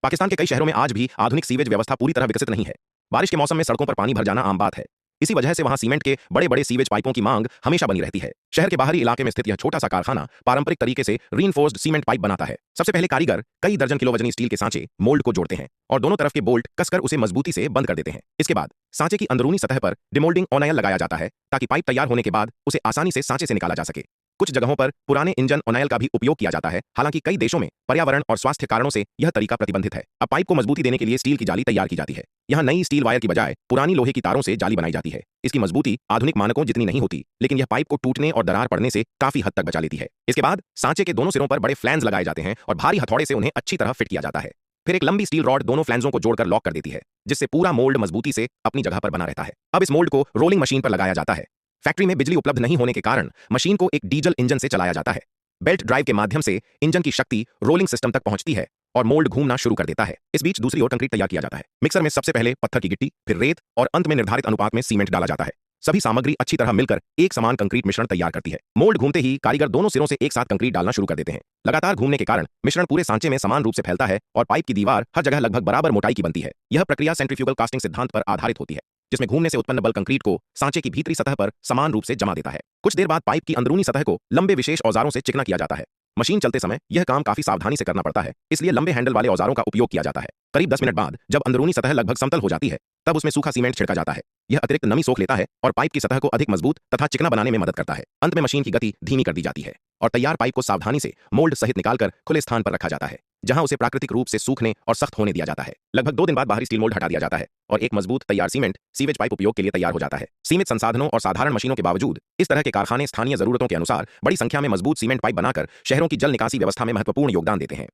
पाकिस्तान के कई शहरों में आज भी आधुनिक सीवेज व्यवस्था पूरी तरह विकसित नहीं है। बारिश के मौसम में सड़कों पर पानी भर जाना आम बात है। इसी वजह से वहां सीमेंट के बड़े बड़े सीवेज पाइपों की मांग हमेशा बनी रहती है। शहर के बाहरी इलाके में स्थित यह छोटा सा कारखाना पारंपरिक तरीके से रीइंफोर्स्ड सीमेंट पाइप बनाता है। सबसे पहले कारीगर कई दर्जन किलो वजनी स्टील के सांचे मोल्ड को जोड़ते हैं और दोनों तरफ के बोल्ट कसकर उसे मजबूती से बंद कर देते हैं। इसके बाद सांचे की अंदरूनी सतह पर डिमोल्डिंग ओनायल लगाया जाता है ताकि पाइप तैयार होने के बाद उसे आसानी से सांचे से निकाला जा सके। कुछ जगहों पर पुराने इंजन ओनायल का भी उपयोग किया जाता है। हालांकि कई देशों में पर्यावरण और स्वास्थ्य कारणों से यह तरीका प्रतिबंधित है। अब पाइप को मजबूती देने के लिए स्टील की जाली तैयार की जाती है। यहाँ नई स्टील वायर की बजाय पुरानी लोहे की तारों से जाली बनाई जाती है। इसकी मजबूती आधुनिक मानकों जितनी नहीं होती, लेकिन यह पाइप को टूटने और दरार पड़ने से काफी हद तक बचा लेती है। इसके बाद सांचे के दोनों सिरों पर बड़े फ्लैंज लगाए जाते हैं और भारी हथौड़े से उन्हें अच्छी तरह फिट किया जाता है। फिर एक लंबी स्टील रॉड दोनों फ्लैंजों को जोड़कर लॉक कर देती है, जिससे पूरा मोल्ड मजबूती से अपनी जगह पर बना रहता है। अब इस मोल्ड को रोलिंग मशीन पर लगाया जाता है। फैक्ट्री में बिजली उपलब्ध नहीं होने के कारण मशीन को एक डीजल इंजन से चलाया जाता है। बेल्ट ड्राइव के माध्यम से इंजन की शक्ति रोलिंग सिस्टम तक पहुंचती है और मोल्ड घूमना शुरू कर देता है। इस बीच दूसरी ओर कंक्रीट तैयार किया जाता है। मिक्सर में सबसे पहले पत्थर की गिट्टी, फिर रेत और अंत में निर्धारित अनुपात में सीमेंट डाला जाता है। सभी सामग्री अच्छी तरह मिलकर एक समान कंक्रीट मिश्रण तैयार करती है। मोल्ड घूमते ही कारीगर दोनों सिरों से एक साथ कंक्रीट डालना शुरू कर देते हैं। लगातार घूमने के कारण मिश्रण पूरे सांचे में समान रूप से फैलता है और पाइप की दीवार हर जगह लगभग बराबर मोटाई की बनती है। यह प्रक्रिया सेंट्रीफ्यूगल कास्टिंग सिद्धांत पर आधारित होती है, जिसमें घूमने से उत्पन्न बल कंक्रीट को सांचे की भीतरी सतह पर समान रूप से जमा देता है। कुछ देर बाद पाइप की अंदरूनी सतह को लंबे विशेष औजारों से चिकना किया जाता है। मशीन चलते समय यह काम काफी सावधानी से करना पड़ता है, इसलिए लंबे हैंडल वाले औजारों का उपयोग किया जाता है। करीब 10 मिनट बाद जब अंदरूनी सतह लगभग समतल हो जाती है, तब उसमें सूखा सीमेंट छिड़का जाता है। यह अतिरिक्त नमी सोख लेता है और पाइप की सतह को अधिक मजबूत तथा चिकना बनाने में मदद करता है। अंत में मशीन की गति धीमी कर दी जाती है और तैयार पाइप को सावधानी से मोल्ड सहित निकालकर खुले स्थान पर रखा जाता है, जहां उसे प्राकृतिक रूप से सूखने और सख्त होने दिया जाता है। लगभग 2 दिन बाद बाहरी स्टील मोल्ड हटा दिया जाता है और एक मजबूत तैयार सीमेंट सीवेज पाइप उपयोग के लिए तैयार हो जाता है। सीमित संसाधनों और साधारण मशीनों के बावजूद इस तरह के कारखाने स्थानीय जरूरतों के अनुसार बड़ी संख्या में मजबूत सीमेंट पाइप बनाकर शहरों की जल निकासी व्यवस्था में महत्वपूर्ण योगदान देते हैं।